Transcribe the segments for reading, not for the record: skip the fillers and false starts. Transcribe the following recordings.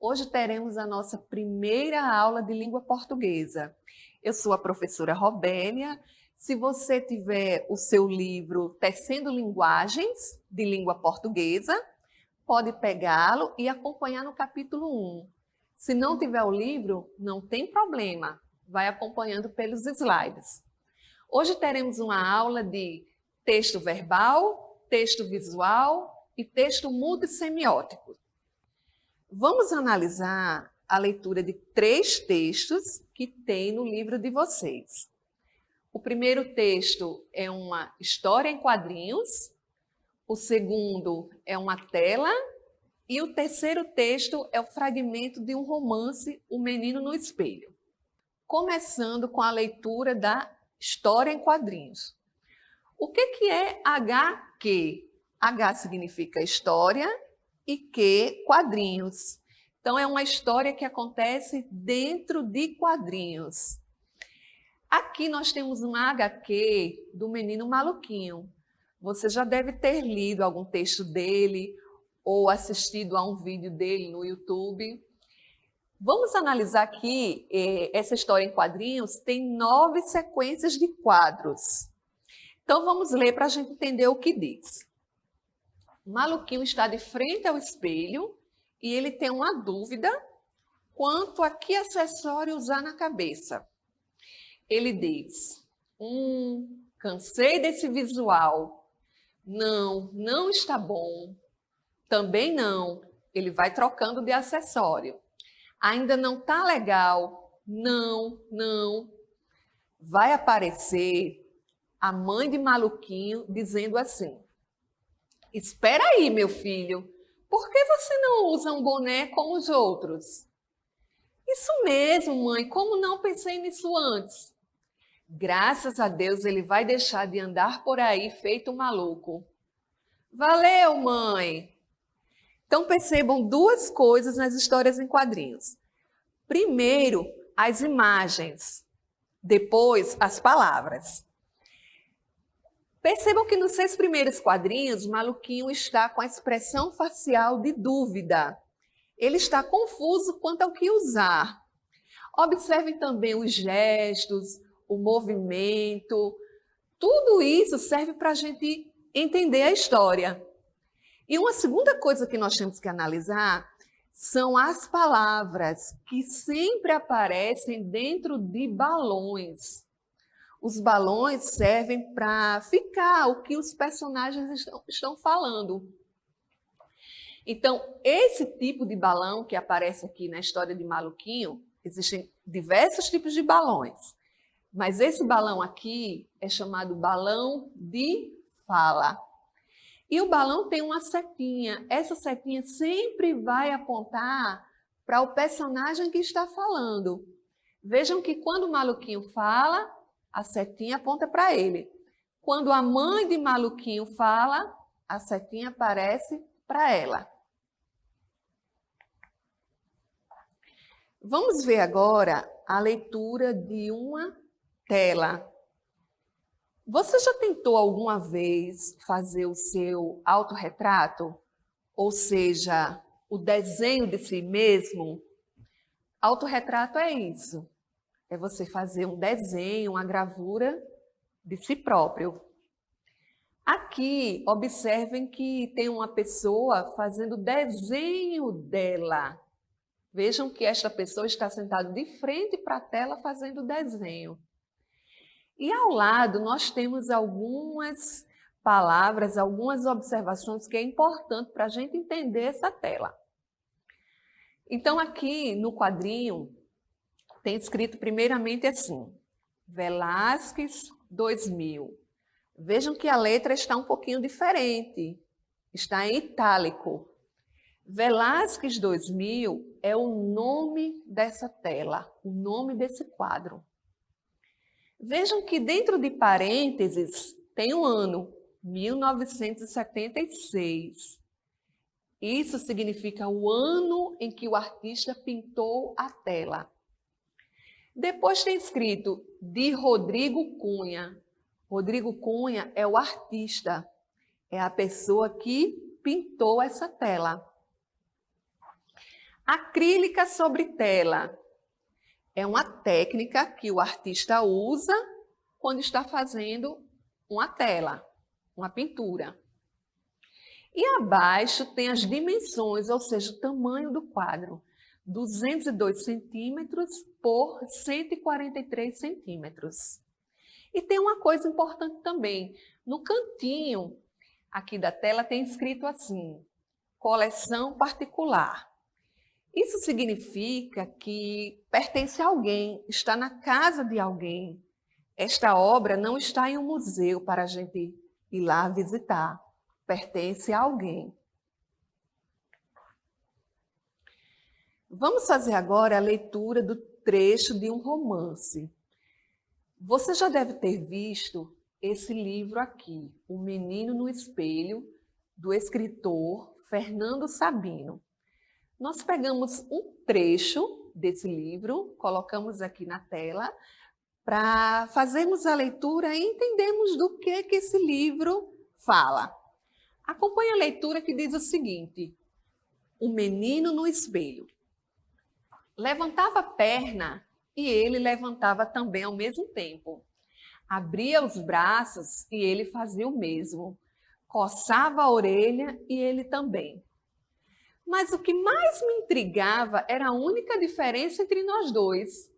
Hoje teremos a nossa primeira aula de língua portuguesa. Eu sou a professora Robénia. Se você tiver o seu livro Tecendo Linguagens de Língua Portuguesa, pode pegá-lo e acompanhar no capítulo 1. Se não tiver o livro, não tem problema, vai acompanhando pelos slides. Hoje teremos uma aula de texto verbal, texto visual e texto mudo e semiótico. Vamos analisar a leitura de 3 textos que tem no livro de vocês. O primeiro texto é uma história em quadrinhos, o segundo é uma tela e o terceiro texto é o fragmento de um romance, O Menino no Espelho. Começando com a leitura da história em quadrinhos. O que é HQ? H significa história e Q, quadrinhos. Então, é uma história que acontece dentro de quadrinhos. Aqui nós temos uma HQ do Menino Maluquinho. Você já deve ter lido algum texto dele ou assistido a um vídeo dele no YouTube. Vamos analisar aqui, essa história em quadrinhos tem 9 sequências de quadros. Então, vamos ler para a gente entender o que diz. O Maluquinho está de frente ao espelho e ele tem uma dúvida quanto a que acessório usar na cabeça. Ele diz, cansei desse visual. Não, não está bom. Também não. Ele vai trocando de acessório. Ainda não está legal. Não, não. Vai aparecer a mãe de Maluquinho dizendo assim, espera aí, meu filho, por que você não usa um boné como os outros? Isso mesmo, mãe, como não pensei nisso antes? Graças a Deus ele vai deixar de andar por aí feito um maluco. Valeu, mãe! Então percebam 2 coisas nas histórias em quadrinhos. Primeiro, as imagens, depois as palavras. Percebam que nos 6 primeiros quadrinhos, o Maluquinho está com a expressão facial de dúvida. Ele está confuso quanto ao que usar. Observem também os gestos, o movimento. Tudo isso serve para a gente entender a história. E uma segunda coisa que nós temos que analisar são as palavras que sempre aparecem dentro de balões. Os balões servem para ficar o que os personagens estão falando. Então, esse tipo de balão que aparece aqui na história de Maluquinho, existem diversos tipos de balões, mas esse balão aqui é chamado balão de fala. E o balão tem uma setinha. Essa setinha sempre vai apontar para o personagem que está falando. Vejam que quando o Maluquinho fala, a setinha aponta para ele. Quando a mãe de Maluquinho fala, a setinha aparece para ela. Vamos ver agora a leitura de uma tela. Você já tentou alguma vez fazer o seu autorretrato? Ou seja, o desenho de si mesmo? Autorretrato é isso. É você fazer um desenho, uma gravura de si próprio. Aqui, observem que tem uma pessoa fazendo desenho dela. Vejam que esta pessoa está sentada de frente para a tela fazendo desenho. E ao lado nós temos algumas palavras, algumas observações que é importante para a gente entender essa tela. Então aqui no quadrinho tem escrito primeiramente assim, Velázquez 2000. Vejam que a letra está um pouquinho diferente, está em itálico. Velázquez 2000 é o nome dessa tela, o nome desse quadro. Vejam que dentro de parênteses tem o ano, 1976. Isso significa o ano em que o artista pintou a tela. Depois tem escrito de Rodrigo Cunha. Rodrigo Cunha é o artista, é a pessoa que pintou essa tela. Acrílica sobre tela é uma técnica que o artista usa quando está fazendo uma tela, uma pintura. E abaixo tem as dimensões, ou seja, o tamanho do quadro. 202 centímetros por 143 centímetros. E tem uma coisa importante também. No cantinho aqui da tela tem escrito assim, coleção particular. Isso significa que pertence a alguém, está na casa de alguém. Esta obra não está em um museu para a gente ir lá visitar. Pertence a alguém. Vamos fazer agora a leitura do trecho de um romance. Você já deve ter visto esse livro aqui, O Menino no Espelho, do escritor Fernando Sabino. Nós pegamos um trecho desse livro, colocamos aqui na tela, para fazermos a leitura e entendermos do que esse livro fala. Acompanhe a leitura que diz o seguinte: o menino no espelho. Levantava a perna e ele levantava também ao mesmo tempo. Abria os braços e ele fazia o mesmo. Coçava a orelha e ele também. Mas o que mais me intrigava era a única diferença entre nós dois.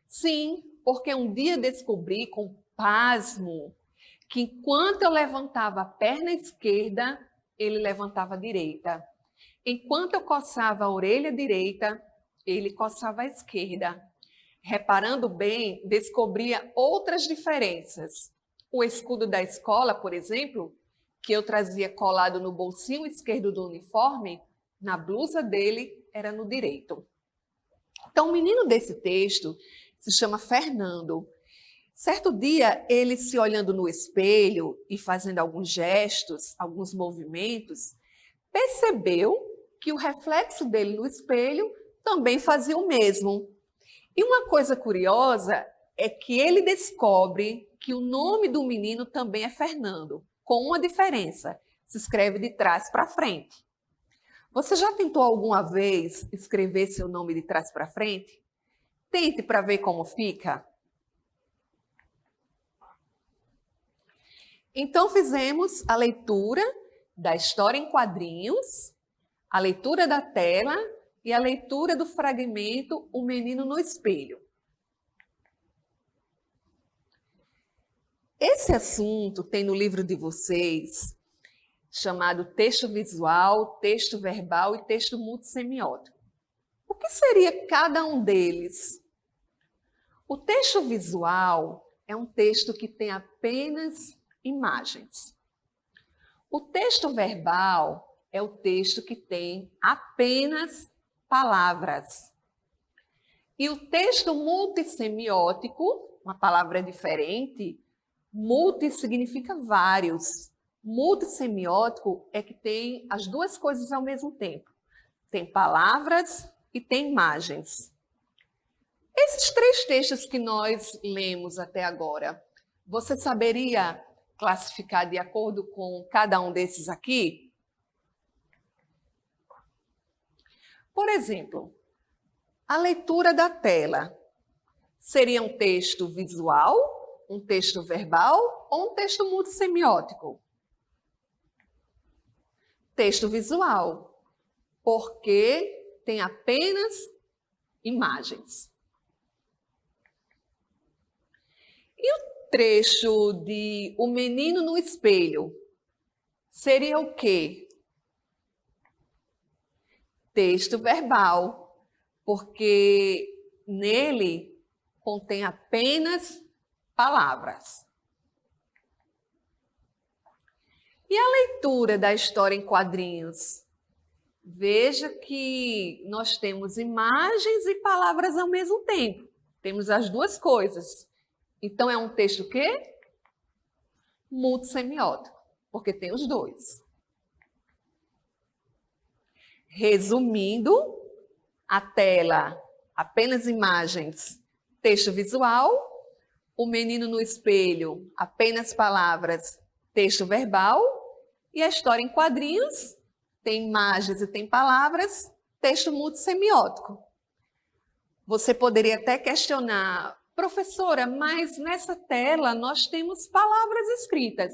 Sim, porque um dia descobri com pasmo que enquanto eu levantava a perna esquerda, ele levantava a direita. Enquanto eu coçava a orelha direita, ele coçava a esquerda. Reparando bem, descobria outras diferenças. O escudo da escola, por exemplo, que eu trazia colado no bolsinho esquerdo do uniforme, na blusa dele era no direito. Então, o menino desse texto se chama Fernando. Certo dia, ele se olhando no espelho e fazendo alguns gestos, alguns movimentos, percebeu que o reflexo dele no espelho também fazia o mesmo. E uma coisa curiosa é que ele descobre que o nome do menino também é Fernando, com uma diferença: se escreve de trás para frente. Você já tentou alguma vez escrever seu nome de trás para frente? Tente para ver como fica. Então, fizemos a leitura da história em quadrinhos, a leitura da tela e a leitura do fragmento O Menino no Espelho. Esse assunto tem no livro de vocês, chamado texto visual, texto verbal e texto multissemiótico. O que seria cada um deles? O texto visual é um texto que tem apenas imagens. O texto verbal é o texto que tem apenas palavras. E o texto multissemiótico, uma palavra diferente, multi significa vários. Multissemiótico é que tem as duas coisas ao mesmo tempo. Tem palavras e tem imagens. Esses três textos que nós lemos até agora, você saberia classificar de acordo com cada um desses aqui? Por exemplo, a leitura da tela seria um texto visual, um texto verbal ou um texto multissemiótico? Texto visual, porque tem apenas imagens. E o trecho de O Menino no Espelho seria o quê? Texto verbal, porque nele contém apenas palavras. E a leitura da história em quadrinhos? Veja que nós temos imagens e palavras ao mesmo tempo. Temos as duas coisas. Então, é um texto o quê? Multissemiótico, porque tem os dois. Resumindo, a tela, apenas imagens, texto visual. O menino no espelho, apenas palavras, texto verbal. E a história em quadrinhos, tem imagens e tem palavras, texto multissemiótico. Você poderia até questionar, professora, mas nessa tela nós temos palavras escritas.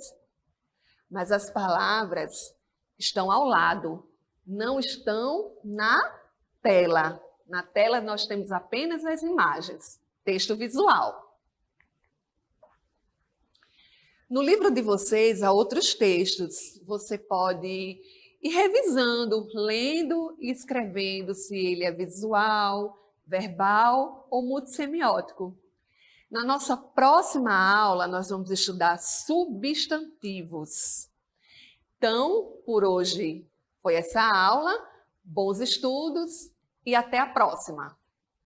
Mas as palavras estão ao lado, não estão na tela. Na tela nós temos apenas as imagens, texto visual. No livro de vocês há outros textos. Você pode ir revisando, lendo e escrevendo se ele é visual, verbal ou multissemiótico. Na nossa próxima aula, nós vamos estudar substantivos. Então, por hoje foi essa aula. Bons estudos e até a próxima!